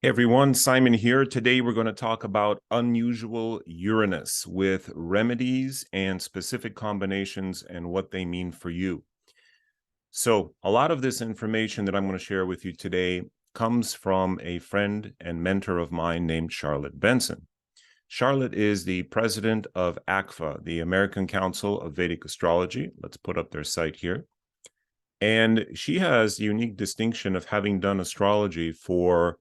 Hey everyone, Simon here. Today we're going to talk about unusual Uranus with remedies and specific combinations and what they mean for you. So a lot of this information that I'm going to share with you today comes from a friend and mentor of mine named Charlotte Benson. Charlotte is the president of ACFA, the American Council of Vedic Astrology. Let's put up their site here. And she has the unique distinction of having done astrology for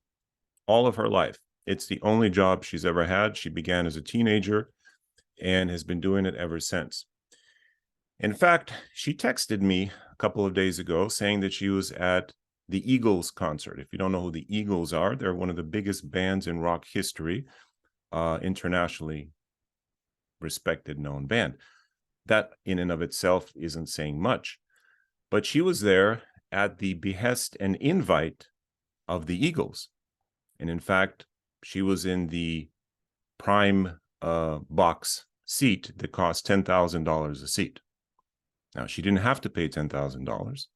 all of her life. It's the only job she's ever had. She began as a teenager and has been doing it ever since. In fact, she texted me a couple of days ago saying that she was at the Eagles concert. If you don't know who the Eagles are, they're one of the biggest bands in rock history, internationally respected, known band. That in and of itself isn't saying much. But she was there at the behest and invite of the Eagles. And in fact, she was in the prime box seat that cost $10,000 a seat. Now, she didn't have to pay $10,000.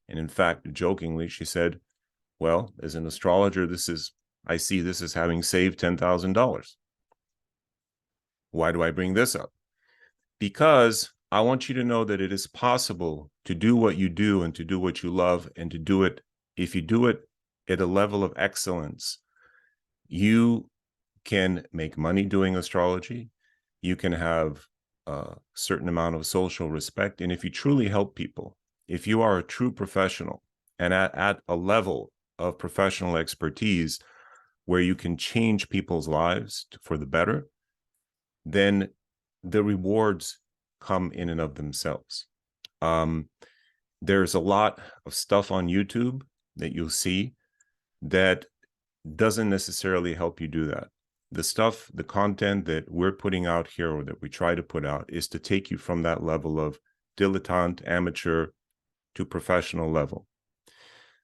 And in fact, jokingly, she said, well, as an astrologer, I see this as having saved $10,000. Why do I bring this up? Because I want you to know that it is possible to do what you do and to do what you love and to do it. If you do it at a level of excellence, you can make money doing astrology. You can have a certain amount of social respect. And if you truly help people, if you are a true professional and at a level of professional expertise where you can change people's lives for the better, then the rewards come in and of themselves. There's a lot of stuff on YouTube that you'll see that doesn't necessarily help you do that. The content that we're putting out here, or that we try to put out, is to take you from that level of dilettante, amateur, to professional level.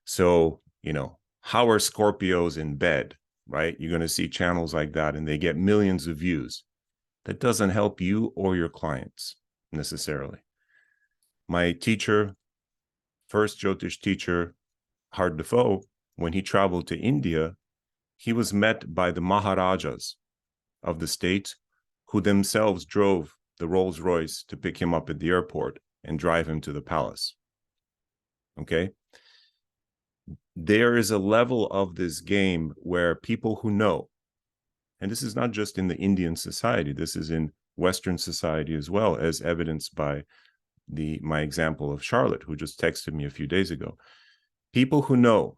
So, how are Scorpios in bed, right? You're going to see channels like that and they get millions of views. That doesn't help you or your clients necessarily. My teacher, first Jyotish teacher, Hard Defoe, when he traveled to India, he was met by the Maharajas of the state, who themselves drove the Rolls Royce to pick him up at the airport and drive him to the palace. Okay? There is a level of this game where people who know, and this is not just in the Indian society, this is in Western society as well, as evidenced by my example of Charlotte, who just texted me a few days ago. People who know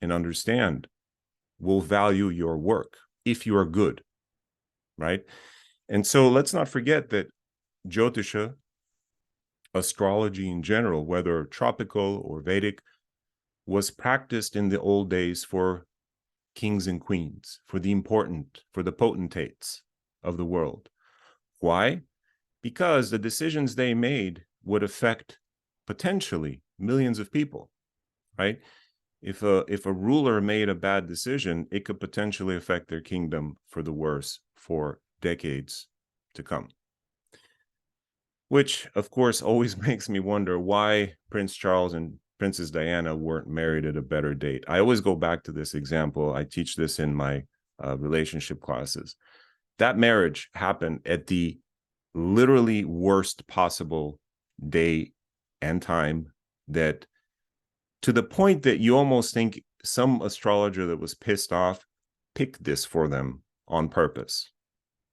and understand will value your work if you are good, right? And so let's not forget that Jyotisha, astrology in general, whether tropical or Vedic, was practiced in the old days for kings and queens, for the potentates of the world. Why? Because the decisions they made would affect potentially millions of people, right? If a ruler made a bad decision, it could potentially affect their kingdom for the worse for decades to come. Which, of course, always makes me wonder why Prince Charles and Princess Diana weren't married at a better date. I always go back to this example. I teach this in my relationship classes. That marriage happened at the literally worst possible day and time, that to the point that you almost think some astrologer that was pissed off picked this for them on purpose.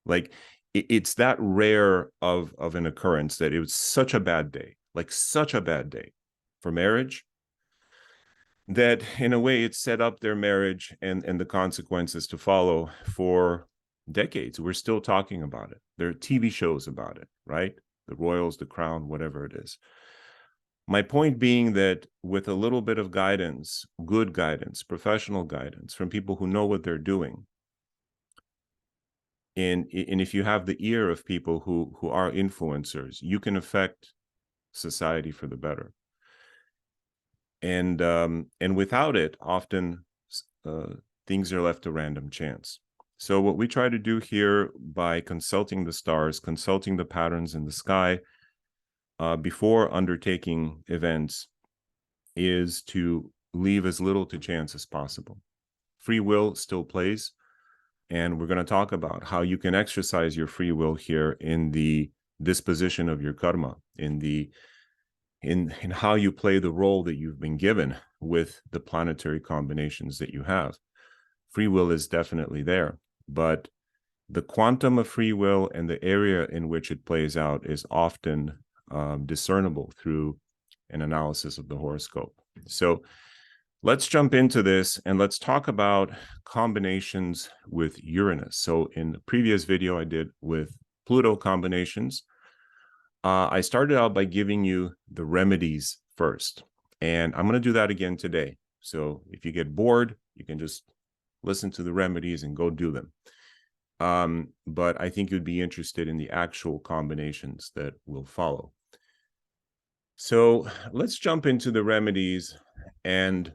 Like, it's that rare of an occurrence that it was such a bad day, like such a bad day for marriage, that in a way it set up their marriage and the consequences to follow for decades. We're still talking about it. There are TV shows about it, right? The Royals, the Crown, whatever it is. My point being that with a little bit of guidance, good guidance, professional guidance from people who know what they're doing, and if you have the ear of people who are influencers, you can affect society for the better. And without it, often things are left to random chance. So what we try to do here, by consulting the stars, consulting the patterns in the sky, before undertaking events, is to leave as little to chance as possible. free will still plays. And we're going to talk about how you can exercise your free will here in the disposition of your karma, in how you play the role that you've been given with the planetary combinations that you have. Free will is definitely there, but the quantum of free will and the area in which it plays out is often discernible through an analysis of the horoscope. So let's jump into this and let's talk about combinations with Uranus. So in the previous video I did with Pluto combinations, I started out by giving you the remedies first, and I'm going to do that again today. So if you get bored, you can just listen to the remedies and go do them. But I think you'd be interested in the actual combinations that will follow. So let's jump into the remedies and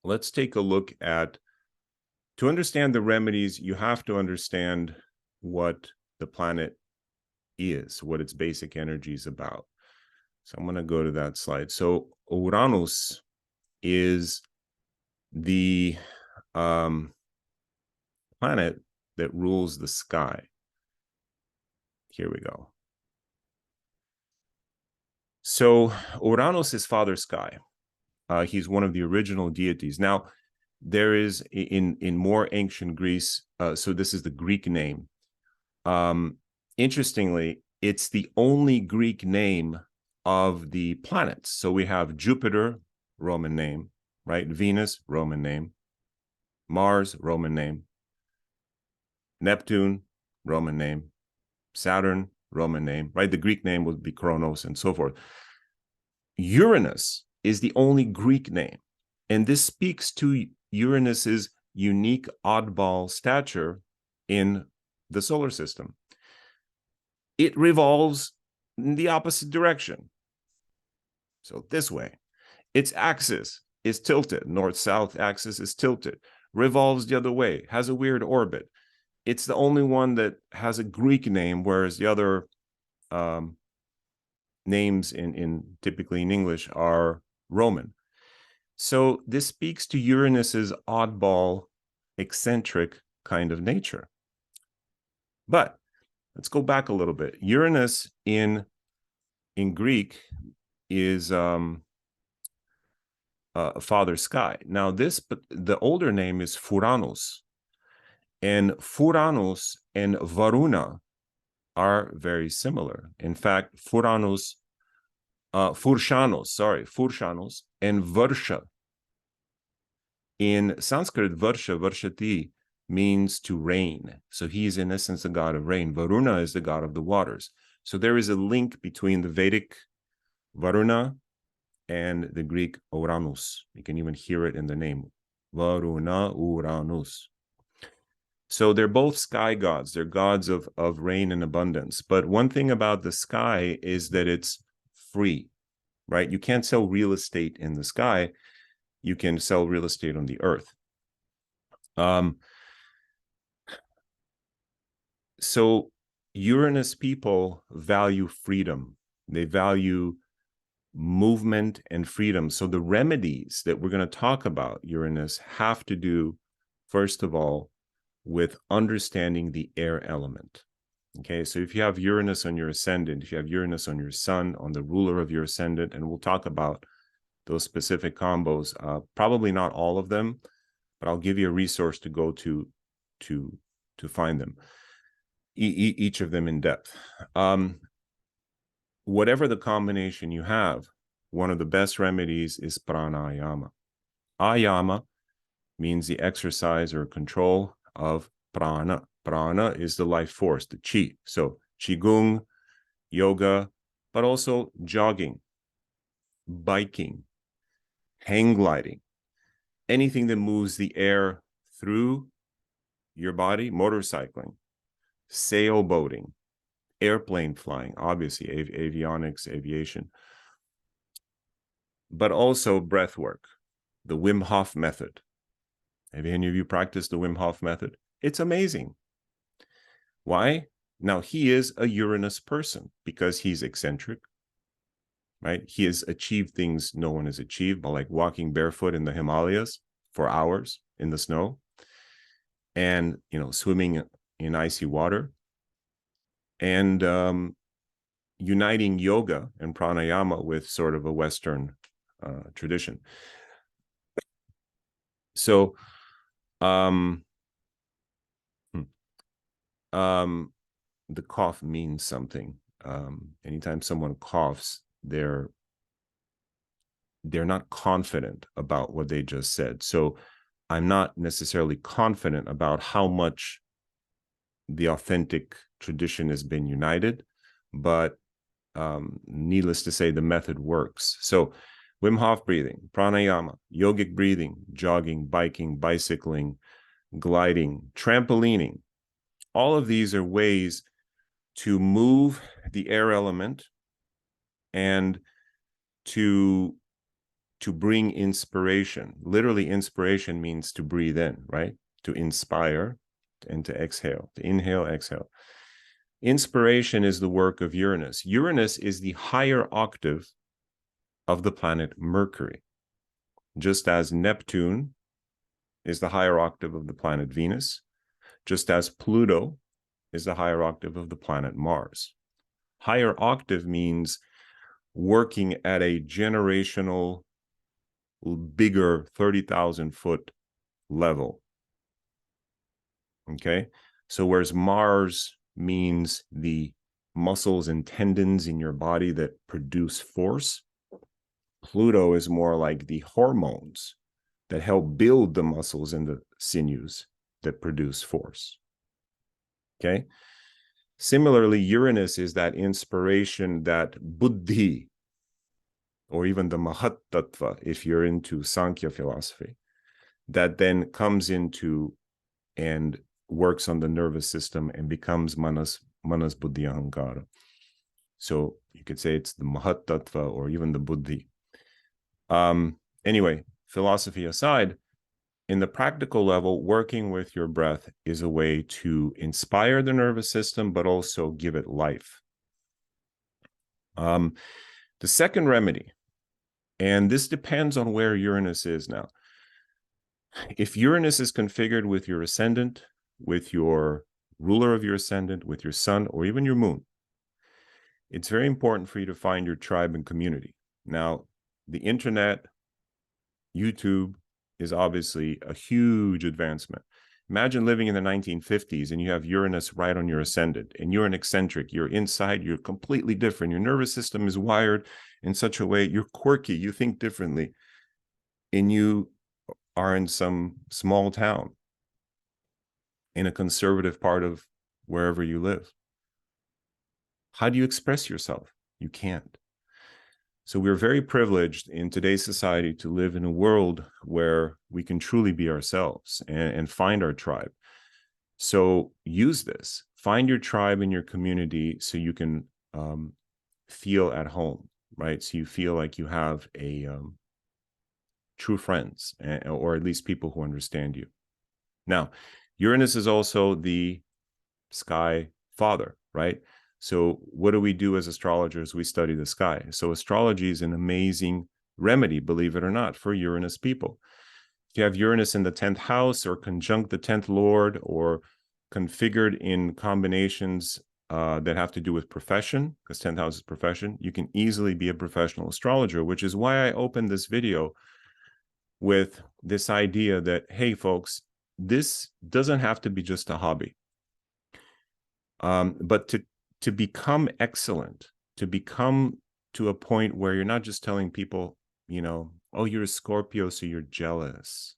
let's take a look at, to understand the remedies, you have to understand what the planet is, what its basic energy is about. So I'm going to go to that slide. So Uranus is the planet that rules the sky. Here we go. So Uranus is Father Sky. He's one of the original deities. Now, there is in more ancient Greece, so this is the Greek name. Interestingly, it's the only Greek name of the planets. So we have Jupiter, Roman name, right? Venus, Roman name. Mars, Roman name. Neptune, Roman name. Saturn, Roman name, right? The Greek name would be Kronos and so forth. Uranus is the only Greek name. And this speaks to Uranus's unique oddball stature in the solar system. It revolves in the opposite direction. So this way, its axis is tilted, north-south axis is tilted, revolves the other way, has a weird orbit. It's the only one that has a Greek name, whereas the other names typically in English are Roman. So this speaks to Uranus's oddball, eccentric kind of nature. But let's go back a little bit. Uranus in Greek is Father Sky. Now the older name is Furanus. And Furanus and Varuna are very similar. In fact, Furshanus and Varsha. In Sanskrit, Varsha, Varshati, means to rain. So he is in essence the god of rain. Varuna is the god of the waters. So there is a link between the Vedic Varuna and the Greek Uranus. You can even hear it in the name. Varuna, Uranus. So they're both sky gods. They're gods of rain and abundance. But one thing about the sky is that it's free, right? You can't sell real estate in the sky. You can sell real estate on the earth. So Uranus people value freedom. They value movement and freedom. So the remedies that we're going to talk about Uranus have to do, first of all, with understanding the air element. Okay, so if you have Uranus on your ascendant, if you have Uranus on your sun, on the ruler of your ascendant, and we'll talk about those specific combos, probably not all of them, but I'll give you a resource to go to find them, each of them in depth. Whatever the combination you have, one of the best remedies is pranayama. Ayama means the exercise or control of prana. Prana is the life force, the chi. So qigong, yoga, but also jogging, biking, hang gliding, anything that moves the air through your body, motorcycling, sailboating, airplane flying, obviously avionics, aviation, but also breath work, the Wim Hof method. Have any of you practiced the Wim Hof method? It's amazing. Why? Now, he is a Uranus person because he's eccentric, right? He has achieved things no one has achieved, by like walking barefoot in the Himalayas for hours, in the snow and, swimming in icy water, and uniting yoga and pranayama with sort of a Western tradition. So, the cough means something. Anytime someone coughs, they're not confident about what they just said. So I'm not necessarily confident about how much the authentic tradition has been united, but needless to say, the method works. So Wim Hof breathing, pranayama, yogic breathing, jogging, biking, bicycling, gliding, trampolining, all of these are ways to move the air element and to bring inspiration. Literally, inspiration means to breathe in, right? To inspire and to exhale, to inhale, exhale. Inspiration is the work of Uranus. Uranus is the higher octave of the planet Mercury, just as Neptune is the higher octave of the planet Venus, just as Pluto is the higher octave of the planet Mars. Higher octave means working at a generational, bigger 30,000 foot level. Okay, so whereas Mars means the muscles and tendons in your body that produce force, Pluto is more like the hormones that help build the muscles and the sinews that produce force. Okay, similarly, Uranus is that inspiration, that buddhi, or even the Mahat Tattva, if you're into Sankhya philosophy, that then comes into and works on the nervous system and becomes manas buddhi ahankara. So you could say it's the Mahat Tattva or even the buddhi. Anyway, philosophy aside, in the practical level, working with your breath is a way to inspire the nervous system, but also give it life. The second remedy, and this depends on where Uranus is now. If Uranus is configured with your ascendant, with your ruler of your ascendant, with your sun, or even your moon, it's very important for you to find your tribe and community. Now, the internet, YouTube is obviously a huge advancement. Imagine living in the 1950s and you have Uranus right on your ascendant, and you're an eccentric, you're inside, you're completely different. Your nervous system is wired in such a way, you're quirky, you think differently, and you are in some small town in a conservative part of wherever you live. How do you express yourself? You can't. So we're very privileged in today's society to live in a world where we can truly be ourselves and find our tribe. So use this. Find your tribe in your community so you can feel at home, right? So you feel like you have a true friends, or at least people who understand you. Now, Uranus is also the sky father, right? So what do we do as astrologers? We study the sky. So astrology is an amazing remedy, believe it or not, for Uranus people. If you have Uranus in the 10th house or conjunct the 10th lord or configured in combinations that have to do with profession, because 10th house is profession, you can easily be a professional astrologer, which is why I opened this video with this idea that, hey, folks, this doesn't have to be just a hobby. But to become excellent, to become to a point where you're not just telling people, oh, you're a Scorpio, so you're jealous.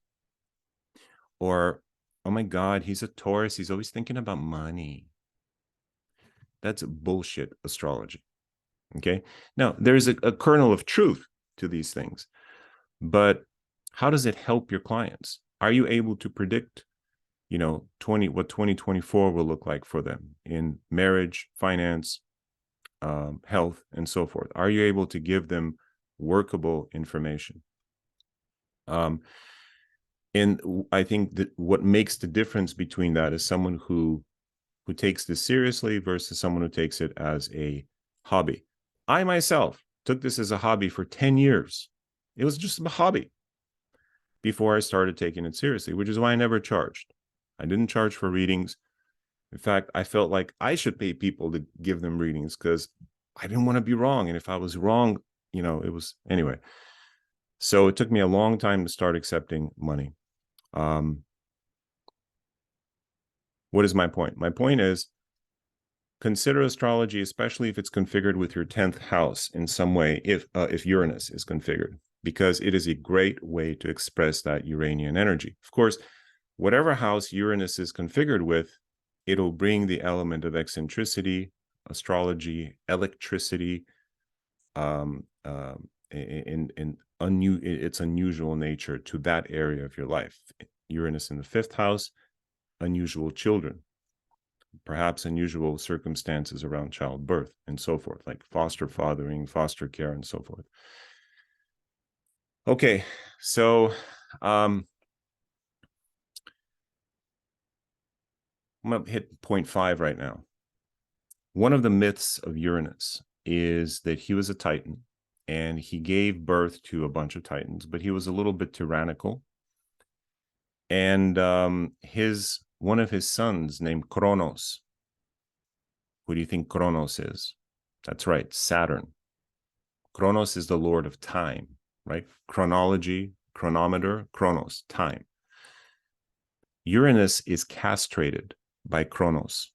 Or, oh my God, he's a Taurus, he's always thinking about money. That's bullshit astrology. Okay. Now, there's a kernel of truth to these things, but how does it help your clients? Are you able to predict, what 2024 will look like for them in marriage, finance, health, and so forth? Are you able to give them workable information? And I think that what makes the difference between that is someone who takes this seriously versus someone who takes it as a hobby. I myself took this as a hobby for 10 years. It was just a hobby. before I started taking it seriously, which is why I never charged. I didn't charge for readings. In fact, I felt like I should pay people to give them readings because I didn't want to be wrong. And if I was wrong, it was anyway. So it took me a long time to start accepting money. What is my point? My point is, consider astrology, especially if it's configured with your 10th house in some way, if Uranus is configured, because it is a great way to express that Uranian energy. Of course, whatever house Uranus is configured with, it'll bring the element of eccentricity, astrology, electricity, its unusual nature to that area of your life. Uranus in the 5th house, unusual children, perhaps unusual circumstances around childbirth and so forth, like foster fathering, foster care, and so forth. Okay, so I'm going to hit point 5 right now. One of the myths of Uranus is that he was a Titan and he gave birth to a bunch of Titans, but he was a little bit tyrannical. And one of his sons named Kronos. Who do you think Kronos is? That's right, Saturn. Kronos is the lord of time, right? Chronology, chronometer, Kronos, time. Uranus is castrated by Kronos.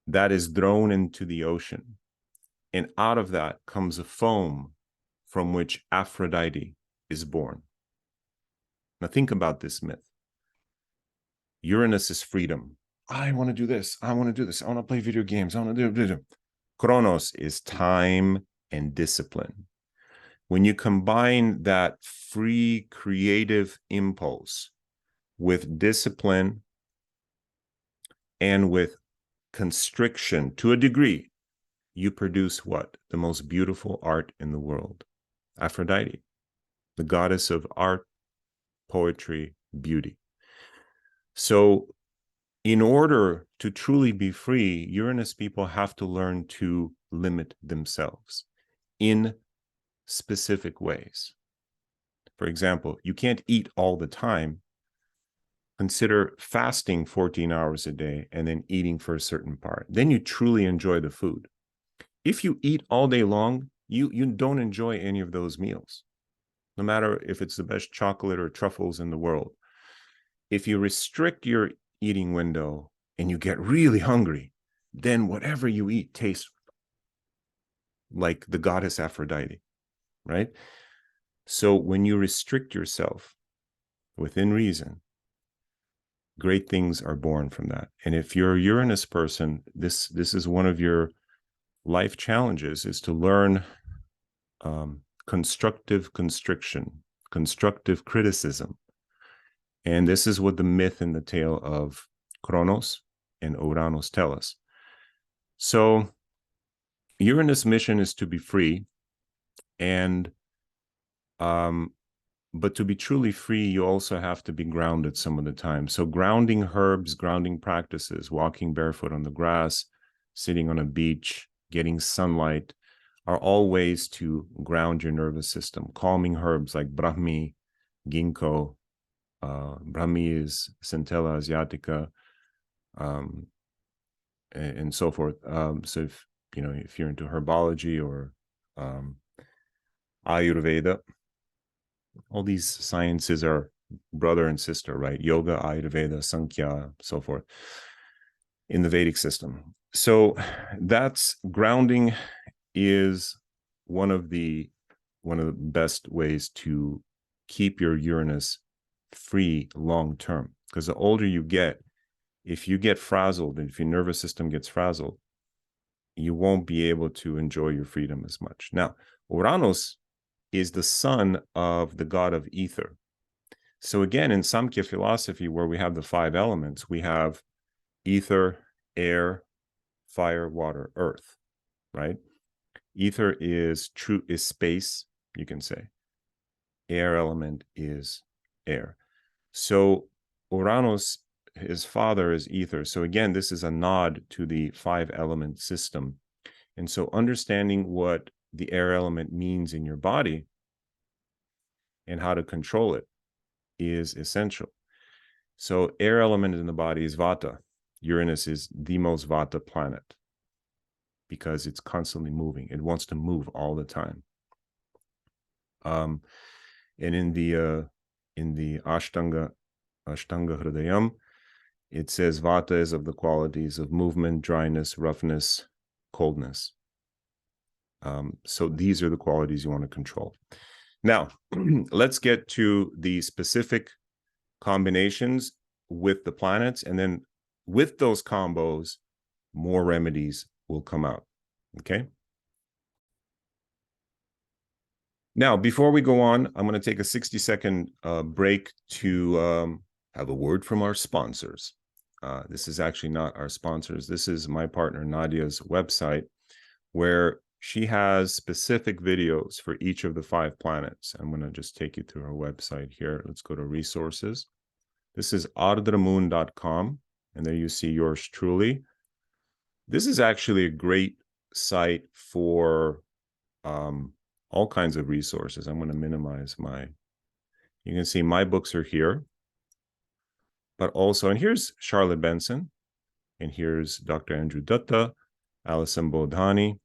That is thrown into the ocean. And out of that comes a foam from which Aphrodite is born. Now think about this myth. Uranus is freedom. I want to do this. I want to do this. I want to play video games. I want to do. Kronos is time and discipline. When you combine that free creative impulse with discipline and with constriction to a degree, you produce what? The most beautiful art in the world. Aphrodite, the goddess of art, poetry, beauty. So in order to truly be free, Uranus people have to learn to limit themselves in specific ways. For example, you can't eat all the time. Consider fasting 14 hours a day and then eating for a certain part. Then you truly enjoy the food. If you eat all day long, you don't enjoy any of those meals, no matter if it's the best chocolate or truffles in the world. If you restrict your eating window and you get really hungry, then whatever you eat tastes like the goddess Aphrodite, right? So when you restrict yourself within reason, great things are born from that. And if you're a Uranus person, this is one of your life challenges, is to learn constructive constriction, constructive criticism. And this is what the myth and the tale of Kronos and Uranus tell us. So Uranus' mission is to be free, and but to be truly free, you also have to be grounded some of the time. So grounding herbs, grounding practices, walking barefoot on the grass, sitting on a beach, getting sunlight, are all ways to ground your nervous system. Calming herbs like Brahmi, ginkgo. Brahmi is Centella asiatica, and so forth. So if you're into herbology or Ayurveda, all these sciences are brother and sister, right? Yoga, Ayurveda, Sankhya, so forth, in the Vedic system. So that's grounding is one of the best ways to keep your Uranus free long term, because the older you get, if you get frazzled, if your nervous system gets frazzled, you won't be able to enjoy your freedom as much. Now, Uranus is the son of the god of ether. So again, in Samkhya philosophy, where we have the 5 elements, we have ether, air, fire, water, earth, right? Ether is space, you can say. Air element is air. So Uranus, his father, is ether. So again, this is a nod to the 5 element system. And so understanding what the air element means in your body and how to control it is essential. So air element in the body is Vata. Uranus is the most Vata planet because it's constantly moving. It wants to move all the time. And in the Ashtanga Hridayam, it says Vata is of the qualities of movement, dryness, roughness, coldness. So these are the qualities you want to control. Now, let's get to the specific combinations with the planets, and then with those combos, more remedies will come out. Okay. Now, before we go on, I'm going to take a 60-second break to have a word from our sponsors. This is actually not our sponsors. This is my partner Nadia's website, where she has specific videos for each of the 5 planets. I'm going to just take you through her website here. Let's go to resources. This is ardramoon.com, and there you see yours truly. This is actually a great site for all kinds of resources. I'm going to minimize you can see my books are here, but also, and here's Charlotte Benson, and here's Dr. Andrew Dutta, Alison Bodhani.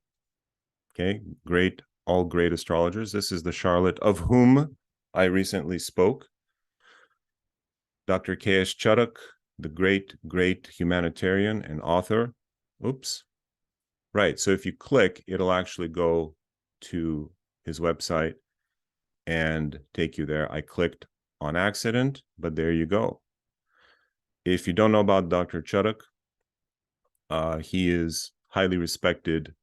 Okay, great, all great astrologers. This is the Charlotte of whom I recently spoke. Dr. K.S. Chuddak, the great humanitarian and author. Oops. Right, so if you click, it'll actually go to his website and take you there. I clicked on accident, but there you go. If you don't know about Dr. Chuddak, he is highly respected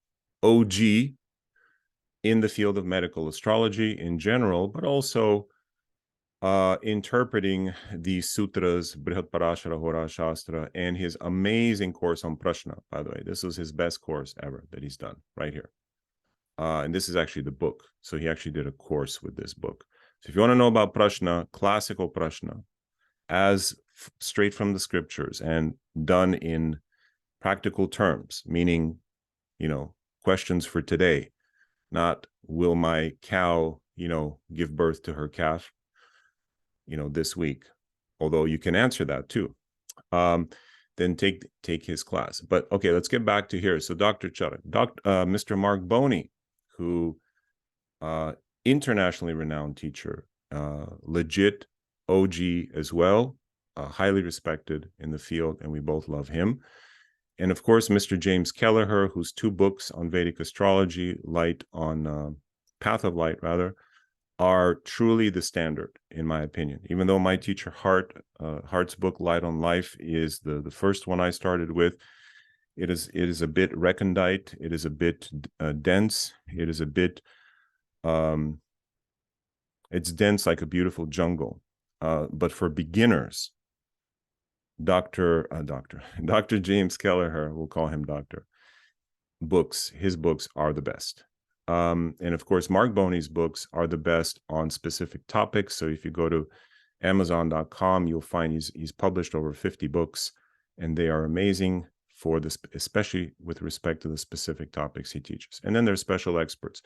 OG in the field of medical astrology in general, but also interpreting the sutras, Brihat Parashara Hora Shastra, and his amazing course on Prashna, by the way. This was his best course ever that he's done right here. And this is actually the book. So he actually did a course with this book. So if you want to know about Prashna, classical Prashna, as straight from the scriptures and done in practical terms, meaning, questions for today, not will my cow, give birth to her calf, this week, although you can answer that too. Then take his class. But okay, let's get back to here. So Dr. Chuddak, Mr. Mark Boney, who internationally renowned teacher, legit OG as well, highly respected in the field, and we both love him. And of course, Mr. James Kelleher, whose 2 books on Vedic astrology, Path of Light, rather, are truly the standard, in my opinion. Even though my teacher Hart's book, Light on Life, is the first one I started with, it is a bit recondite. It is a bit dense. It is a bit, it's dense like a beautiful jungle. But for beginners, Dr. James Kelleher, we'll call him Doctor, his books are the best. And of course, Mark Boney's books are the best on specific topics. So if you go to Amazon.com, you'll find he's published over 50 books, and they are amazing for this, especially with respect to the specific topics he teaches. And then there's special experts,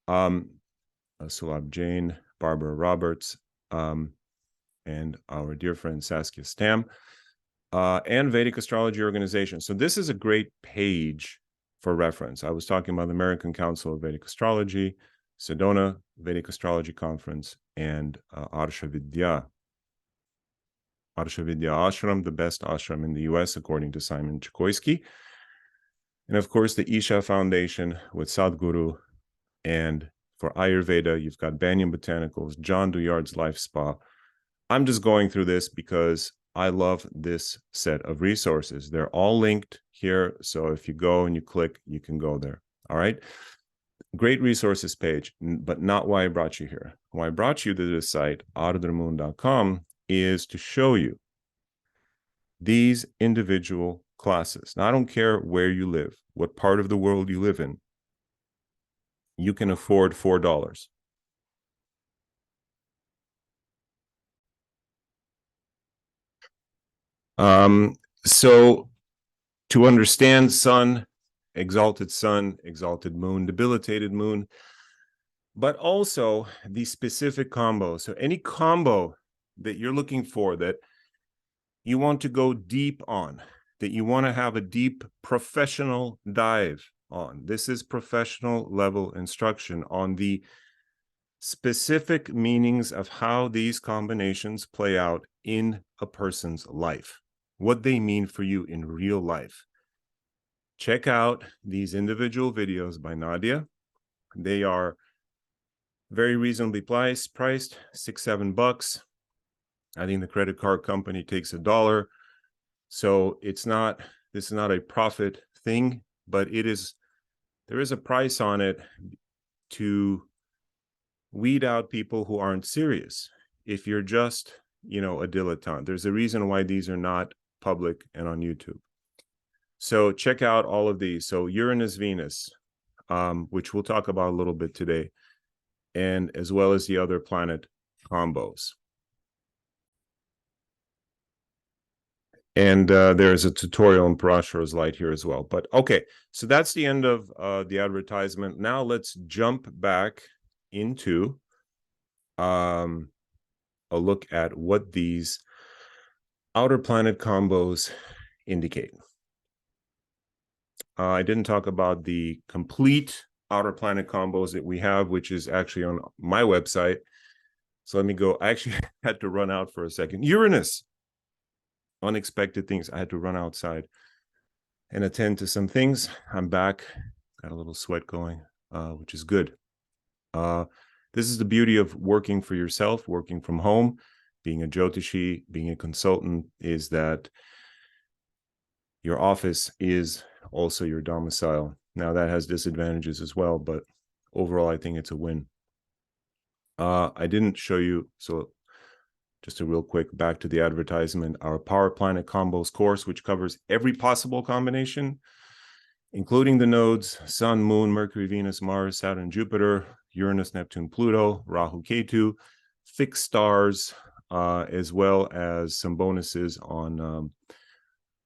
Sulabh Jain, Barbara Roberts, and our dear friend Saskia Stam, and Vedic Astrology Organization. So this is a great page for reference. I was talking about the American Council of Vedic Astrology, Sedona Vedic Astrology Conference, and Arsha Vidya Ashram, the best ashram in the US, according to Simon Chikoisky. And of course, the Isha Foundation with Sadhguru. And for Ayurveda, you've got Banyan Botanicals, John Douillard's Life Spa. I'm just going through this because I love this set of resources. They're all linked here. So if you go and you click, you can go there. All right. Great resources page, but not why I brought you here. Why I brought you to this site, ardramoon.com, is to show you these individual classes. Now, I don't care where you live, what part of the world you live in. You can afford $4. So to understand sun, exalted moon, debilitated moon, but also the specific combo. So any combo that you're looking for, that you want to go deep on, that you want to have a deep professional dive on. This is professional level instruction on the specific meanings of how these combinations play out in a person's life, what they mean for you in real life. Check out these individual videos by Nadia. They are very reasonably priced, $6-7. I think the credit card company takes $1. So this is not a profit thing, but there is a price on it to weed out people who aren't serious. If you're just, a dilettante, there's a reason why these are not public and on YouTube. So check out all of these. So Uranus Venus, which we'll talk about a little bit today, and as well as the other planet combos. And there's a tutorial in Parashara's Light here as well. But okay, so that's the end of the advertisement. Now let's jump back into a look at what these outer planet combos indicate. I didn't talk about the complete outer planet combos that we have, which is actually on my website. So let me go. I actually had to run out for a second. Uranus. Unexpected things. I had to run outside and attend to some things. I'm back. Got a little sweat going, which is good. This is the beauty of working for yourself, working from home, being a Jyotishi, being a consultant, is that your office is also your domicile. Now that has disadvantages as well, but overall, I think it's a win. I didn't show you, so just a real quick back to the advertisement, our Power Planet Combos course, which covers every possible combination, including the nodes, Sun, Moon, Mercury, Venus, Mars, Saturn, Jupiter, Uranus, Neptune, Pluto, Rahu, Ketu, fixed stars, as well as some bonuses on,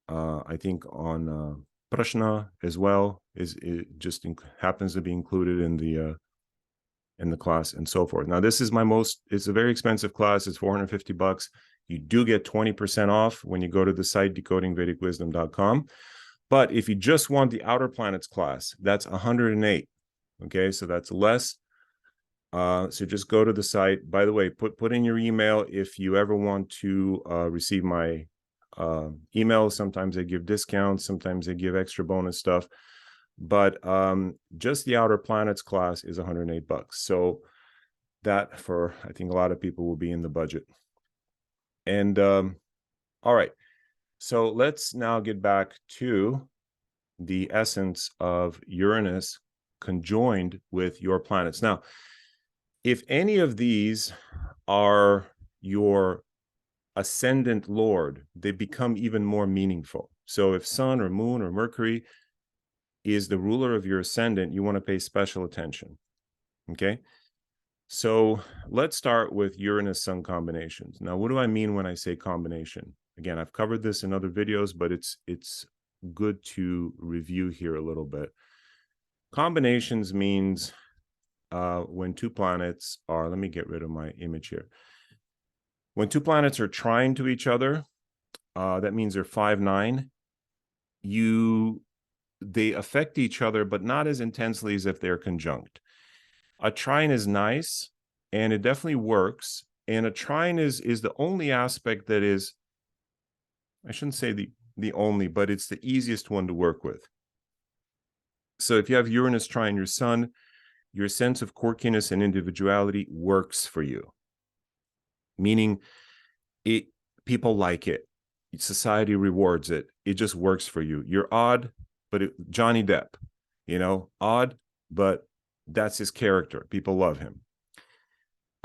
I think on Prashna as well. It just happens to be included in the class and so forth. Now, this is it's a very expensive class. It's $450. You do get 20% off when you go to the site decodingvedicwisdom.com. But if you just want the outer planets class, that's $108. Okay, so that's less. So just go to the site. By the way, put in your email if you ever want to receive my email. Sometimes they give discounts, sometimes they give extra bonus stuff. But just the outer planets class is $108. So that, for I think a lot of people, will be in the budget. And all right, so let's now get back to the essence of Uranus conjoined with your planets. Now, if any of these are your ascendant lord, they become even more meaningful. So if Sun or Moon or Mercury is the ruler of your ascendant, you want to pay special attention. Okay, so let's start with Uranus Sun combinations. Now, what do I mean when I say combination? Again, I've covered this in other videos, but it's good to review here a little bit. Combinations means when two planets are, let me get rid of my image here. When two planets are trine to each other, that means they're 5-9. They affect each other, but not as intensely as if they're conjunct. A trine is nice, and it definitely works. And a trine is the only aspect that is, I shouldn't say the only, but it's the easiest one to work with. So if you have Uranus trine your Sun, your sense of quirkiness and individuality works for you. Meaning, people like it. Society rewards it. It just works for you. You're odd, but Johnny Depp, odd, but that's his character. People love him.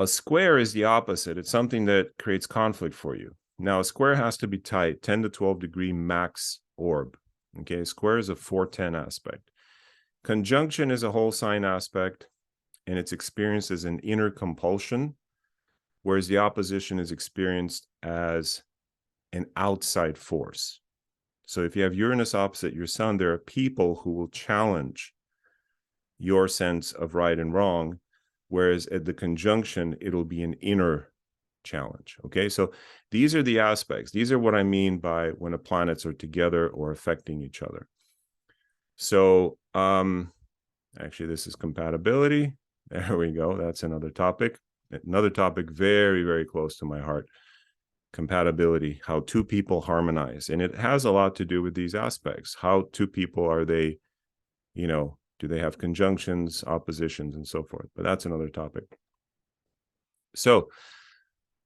A square is the opposite. It's something that creates conflict for you. Now, a square has to be tight, 10 to 12 degree max orb. Okay, square is a 410 aspect. Conjunction is a whole sign aspect, and it's experienced as an inner compulsion, whereas the opposition is experienced as an outside force. So if you have Uranus opposite your Sun, there are people who will challenge your sense of right and wrong, whereas at the conjunction, it'll be an inner challenge. Okay, so these are the aspects. These are what I mean by when the planets are together or affecting each other. So actually, this is compatibility. There we go. That's another topic. Another topic very, very close to my heart. Compatibility, how two people harmonize. And it has a lot to do with these aspects. How two people are they, you know, do they have conjunctions, oppositions, and so forth? But that's another topic. So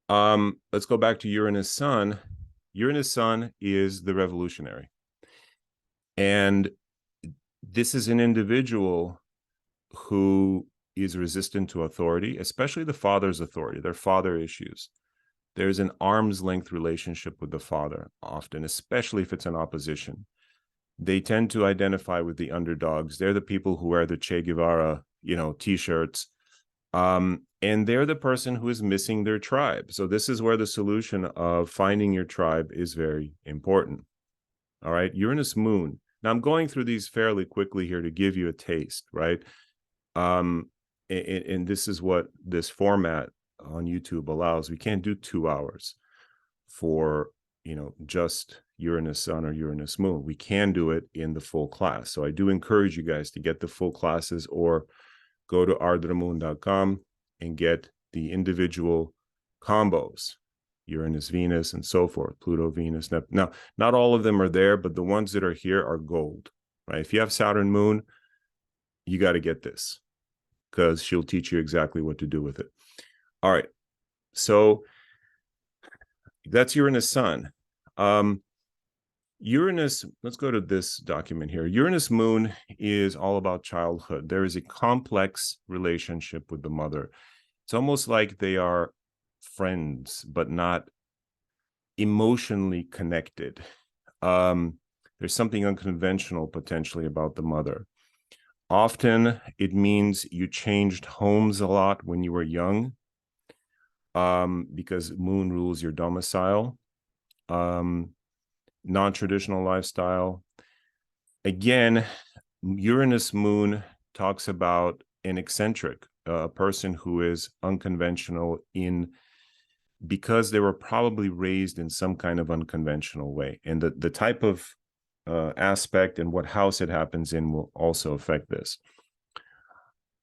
let's go back to Uranus Sun. Uranus Sun is the revolutionary. And this is an individual who is resistant to authority, especially the father's authority, their father issues. There's an arm's length relationship with the father often, especially if it's an opposition. They tend to identify with the underdogs. They're the people who wear the Che Guevara, you know, t-shirts. And they're the person who is missing their tribe. So this is where the solution of finding your tribe is very important. All right, Uranus Moon. Now I'm going through these fairly quickly here to give you a taste, right? And this is what this format on YouTube allows. We can't do 2 hours for, you know, just Uranus Sun or Uranus Moon. We can do it in the full class. So I do encourage you guys to get the full classes or go to ardramoon.com and get the individual combos, Uranus Venus and so forth, Pluto Venus. Now, not all of them are there, but the ones that are here are gold, right? If you have Saturn Moon, you got to get this because she'll teach you exactly what to do with it. All right, so that's Uranus Sun. Uranus, let's go to this document here. Uranus Moon is all about childhood. There is a complex relationship with the mother. It's almost like they are friends, but not emotionally connected. There's something unconventional potentially about the mother. Often it means you changed homes a lot when you were young, because Moon rules your domicile. Non-traditional lifestyle. Again, Uranus Moon talks about an eccentric, a person who is unconventional because they were probably raised in some kind of unconventional way. And the type of aspect and what house it happens in will also affect this.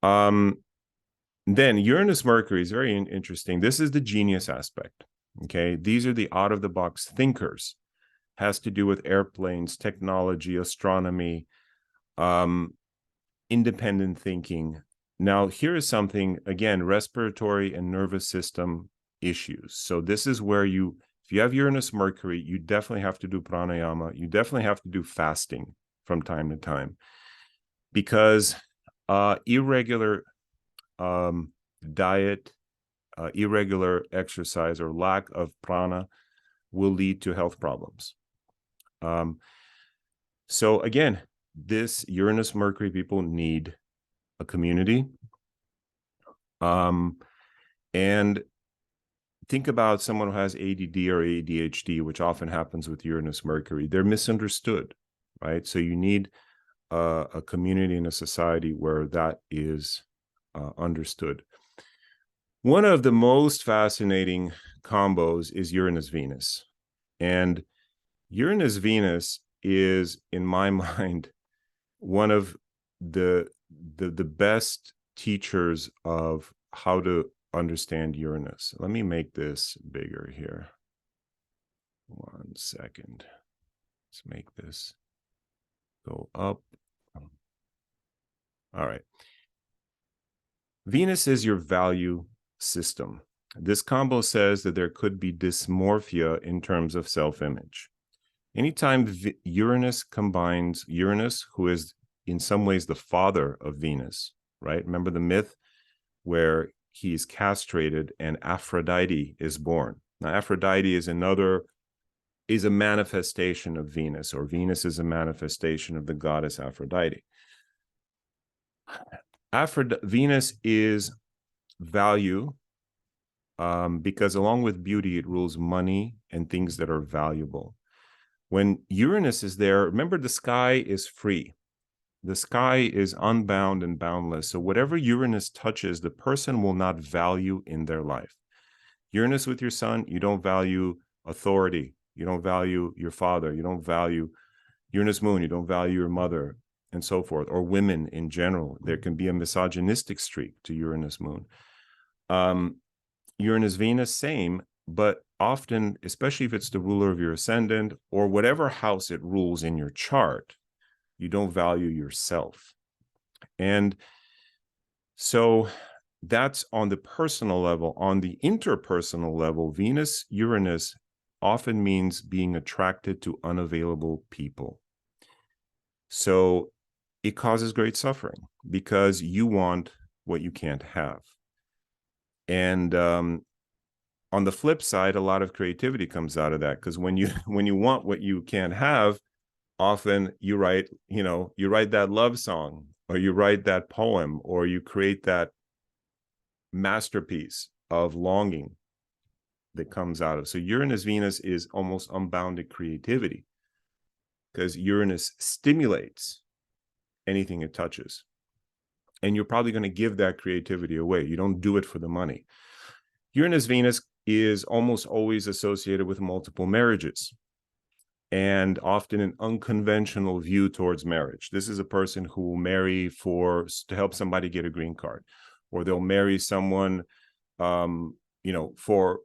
Then Uranus Mercury is very interesting. This is the genius aspect. Okay, these are the out-of-the-box thinkers. Has to do with airplanes, technology, astronomy, independent thinking. Now, here is something, again, respiratory and nervous system issues. So this is where if you have Uranus Mercury, you definitely have to do pranayama. You definitely have to do fasting from time to time, because irregular diet, irregular exercise, or lack of prana will lead to health problems. So again, this Uranus Mercury people need a community. And think about someone who has ADD or ADHD, which often happens with Uranus Mercury. They're misunderstood, right? So you need a community and a society where that is understood. One of the most fascinating combos is Uranus Venus. And Uranus Venus is, in my mind, one of the best teachers of how to understand Uranus. Let me make this bigger here. 1 second. Let's make this go up. All right. Venus is your value system. This combo says that there could be dysmorphia in terms of self-image. Anytime Uranus combines Uranus, who is in some ways the father of Venus, right? Remember the myth where he is castrated and Aphrodite is born. Now, Aphrodite is a manifestation of Venus, or Venus is a manifestation of the goddess Aphrodite. Venus is value, because along with beauty, it rules money and things that are valuable. When Uranus is there, remember the sky is free. the sky is unbound and boundless. So whatever Uranus touches, the person will not value in their life. Uranus with your sun, you don't value authority. You don't value your father. You don't value Uranus moon. You don't value your mother, and so forth, or women in general. There can be a misogynistic streak to Uranus moon. Uranus Venus, same, but often, especially if it's the ruler of your ascendant or whatever house it rules in your chart, you don't value yourself. And so that's on the personal level. On the interpersonal level, Venus Uranus often means being attracted to unavailable people. So it causes great suffering because you want what you can't have. And on the flip side, a lot of creativity comes out of that, because when you want what you can't have, often you write that love song, or you write that poem, or you create that masterpiece of longing that comes out of. So Uranus Venus is almost unbounded creativity, because Uranus stimulates anything it touches. And you're probably going to give that creativity away. You don't do it for the money. Uranus Venus is almost always associated with multiple marriages, and often an unconventional view towards marriage. This is a person who will marry to help somebody get a green card, or they'll marry someone, for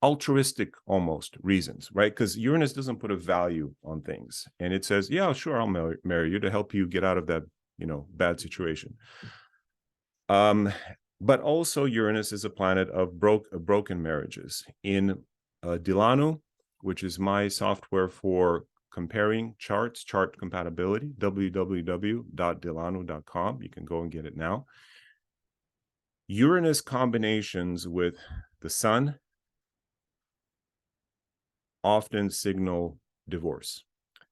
altruistic almost reasons, right? Because Uranus doesn't put a value on things, and it says, yeah, sure, I'll marry you to help you get out of that, bad situation. But also Uranus is a planet of broken marriages. In Delano, which is my software for comparing charts, chart compatibility, www.delano.com. You can go and get it now. Uranus combinations with the sun often signal divorce.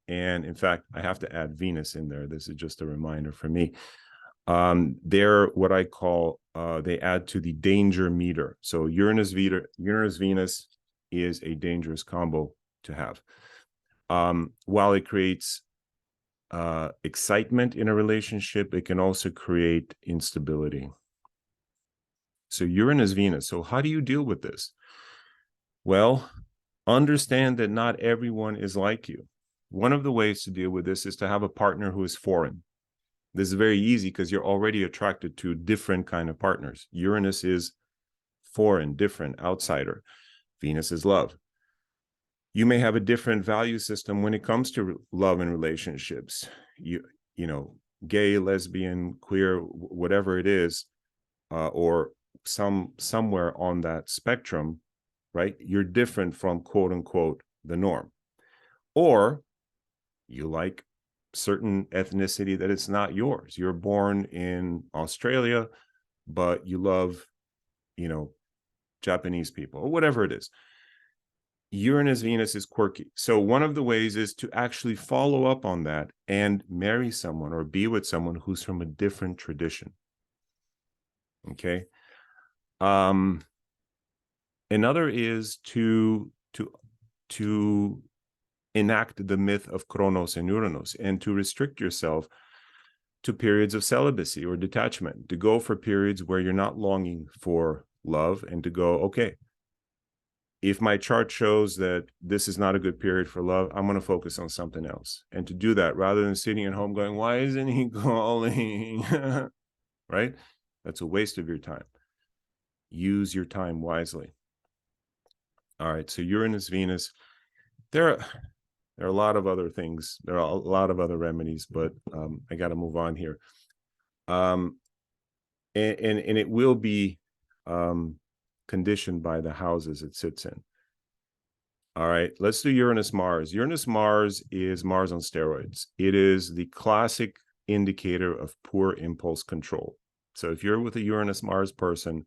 And in fact, I have to add Venus in there. This is just a reminder for me. They're what I call, they add to the danger meter. So Uranus Venus is a dangerous combo to have. While it creates excitement in a relationship, it can also create instability. So Uranus Venus. So how do you deal with this? Well, understand that not everyone is like you. One of the ways to deal with this is to have a partner who is foreign. This is very easy because you're already attracted to different kind of partners. Uranus is foreign, different, outsider. Venus is love. You may have a different value system when it comes to love and relationships. Gay, lesbian, queer, whatever it is, or somewhere on that spectrum, right? You're different from, quote unquote, the norm. Or you like certain ethnicity that it's not yours. You're born in Australia, but you love, Japanese people, or whatever it is. Uranus Venus is quirky. So one of the ways is to actually follow up on that and marry someone or be with someone who's from a different tradition. Okay. Another is to enact the myth of Kronos and Uranus, and to restrict yourself to periods of celibacy or detachment, to go for periods where you're not longing for love, and to go, okay, if my chart shows that this is not a good period for love, I'm going to focus on something else. And to do that, rather than sitting at home going, why isn't he calling? Right? That's a waste of your time. Use your time wisely. All right. So Uranus, Venus, there are a lot of other things. There are a lot of other remedies, but I got to move on here. And it will be conditioned by the houses it sits in. All right, let's do Uranus Mars. Uranus Mars is Mars on steroids. It is the classic indicator of poor impulse control. So if you're with a Uranus Mars person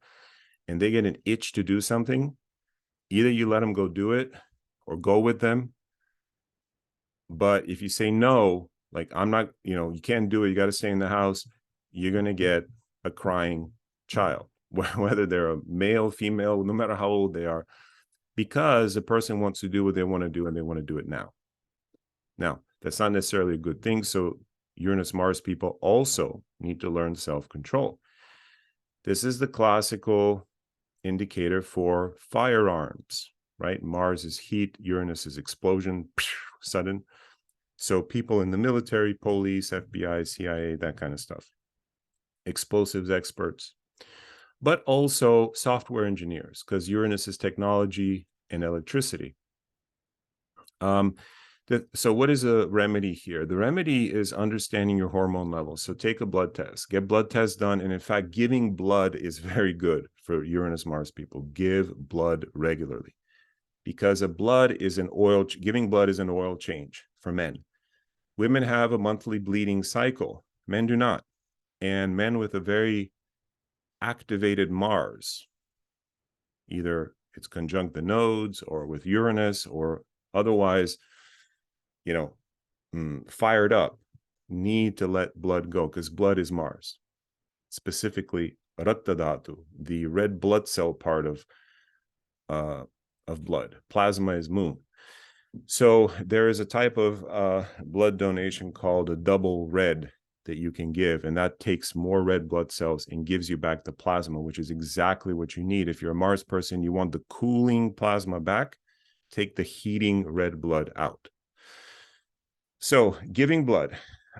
and they get an itch to do something, either you let them go do it or go with them. But if you say no, like, I'm not, you can't do it, you got to stay in the house, you're going to get a crying child, whether they're a male, female, no matter how old they are, because the person wants to do what they want to do and they want to do it now. Now, that's not necessarily a good thing. So, Uranus Mars people also need to learn self-control. This is the classical indicator for firearms, right? Mars is heat, Uranus is explosion, sudden. So people in the military, police, FBI, CIA, that kind of stuff. Explosives experts, but also software engineers, because Uranus is technology and electricity. So what is a remedy here? The remedy is understanding your hormone levels. So take a blood test, get blood tests done. And in fact, giving blood is very good for Uranus Mars people. Give blood regularly, because giving blood is an oil change for men. Women have a monthly bleeding cycle. Men do not. And men with a very activated Mars, either it's conjunct the nodes or with Uranus or otherwise, fired up, need to let blood go, because blood is Mars, specifically Rattadhatu, the red blood cell part of blood. Plasma is moon. So there is a type of blood donation called a double red that you can give, and that takes more red blood cells and gives you back the plasma, which is exactly what you need. If you're a Mars person, you want the cooling plasma back, take the heating red blood out. So giving blood,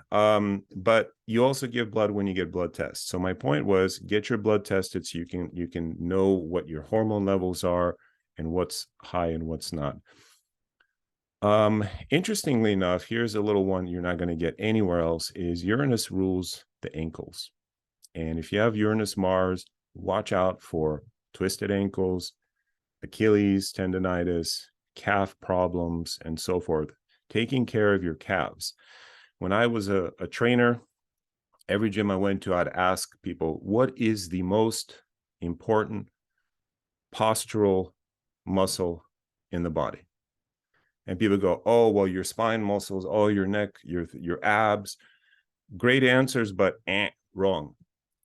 but you also give blood when you get blood tests. So my point was, get your blood tested so you can know what your hormone levels are and what's high and what's not. Interestingly enough, here's a little one you're not going to get anywhere else, is Uranus rules the ankles. And if you have Uranus Mars, watch out for twisted ankles, Achilles tendonitis, calf problems, and so forth. Taking care of your calves. When I was a trainer, every gym I went to, I'd ask people, what is the most important postural muscle in the body? And people go, oh, well, your spine muscles, oh, your neck, your abs. Great answers, but wrong.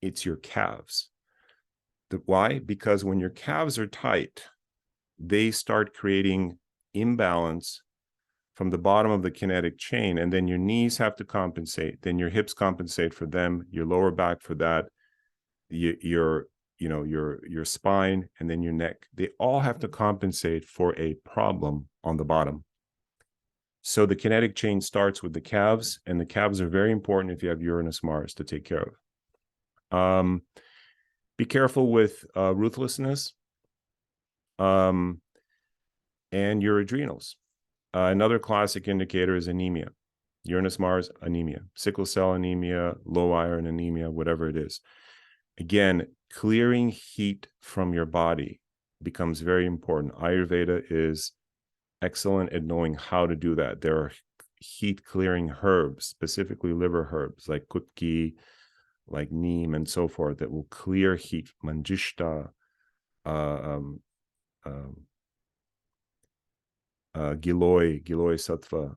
It's your calves. Why? Because when your calves are tight, they start creating imbalance from the bottom of the kinetic chain, and then your knees have to compensate, then your hips compensate for them, your lower back for that, your spine, and then your neck. They all have to compensate for a problem on the bottom. So the kinetic chain starts with the calves, and the calves are very important if you have Uranus Mars to take care of. Be careful with ruthlessness and your adrenals. Another classic indicator is anemia. Uranus Mars, anemia, sickle cell anemia, low iron anemia, whatever it is. Again, clearing heat from your body becomes very important. Ayurveda is excellent at knowing how to do that. There are heat clearing herbs, specifically liver herbs like kutki, like neem, and so forth, that will clear heat. Manjishta, Giloy Sattva,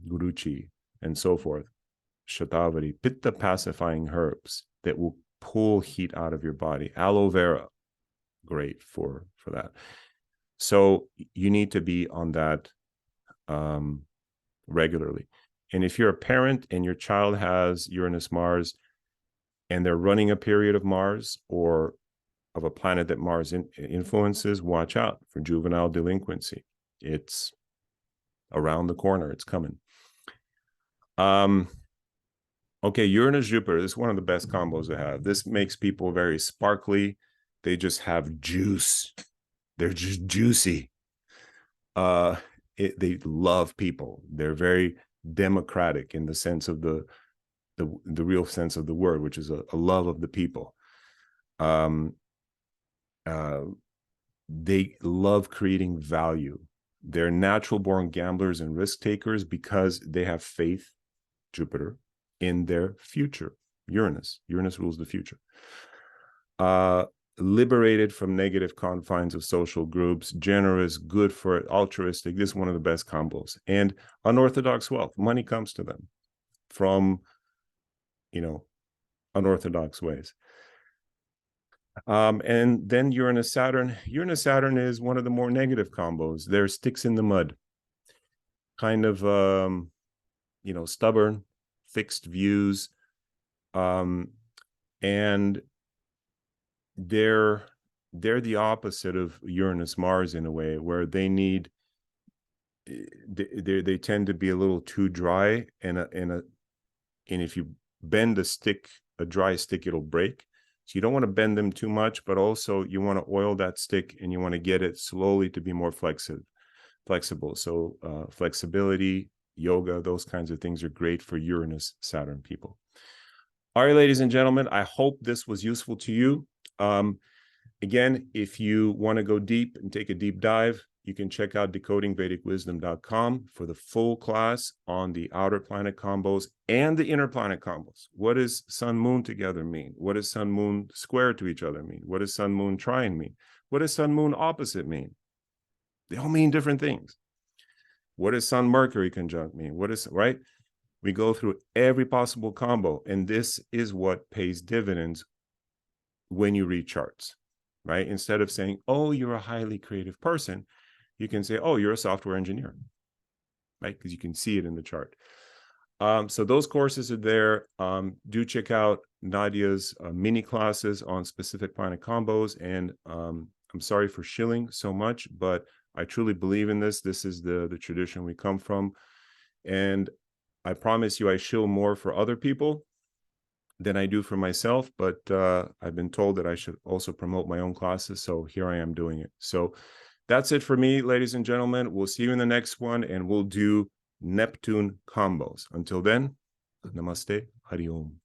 Guruchi, and so forth. Shatavari, pitta pacifying herbs that will pull heat out of your body. Aloe vera, great for that. So you need to be on that regularly. And if you're a parent and your child has Uranus Mars and they're running a period of Mars or of a planet that Mars influences, watch out for juvenile delinquency. It's around the corner. It's coming. Okay, Uranus Jupiter. This is one of the best combos I have. This makes people very sparkly. They just have juice. They're just juicy. They love people. They're very democratic in the sense of the real sense of the word, which is a love of the people. They love creating value. They're natural born gamblers and risk takers because they have faith, Jupiter, in their future. Uranus rules the future. Liberated from negative confines of social groups, generous, good for it, altruistic. This is one of the best combos. And unorthodox wealth. Money comes to them from, unorthodox ways. And then Uranus Saturn. Uranus Saturn is one of the more negative combos. They're sticks in the mud, kind of, stubborn, fixed views, and they're the opposite of Uranus Mars in a way, where they need, they tend to be a little too dry, and if you bend a dry stick, it'll break. So you don't want to bend them too much, but also you want to oil that stick, and you want to get it slowly to be more flexible. So flexibility, yoga, those kinds of things are great for Uranus Saturn people. All right, ladies and gentlemen, I hope this was useful to you. Again, if you want to go deep and take a deep dive, you can check out decodingvedicwisdom.com for the full class on the outer planet combos and the inner planet combos. What does sun moon together mean? What does sun moon square to each other mean? What does sun moon trine mean? What does sun moon opposite mean? They all mean different things. What does sun Mercury conjunct mean? What is, right? We go through every possible combo, and this is what pays dividends when you read charts, right? Instead of saying, oh, you're a highly creative person, you can say, oh, you're a software engineer, right? Because you can see it in the chart. So those courses are there. Do check out Nadia's mini classes on specific planet combos. And I'm sorry for shilling so much, but I truly believe in this. This is the tradition we come from. And I promise you I shill more for other people than I do for myself, but I've been told that I should also promote my own classes. So here I am doing it. So that's it for me, ladies and gentlemen. We'll see you in the next one, and we'll do Neptune combos. Until then, namaste, hari om.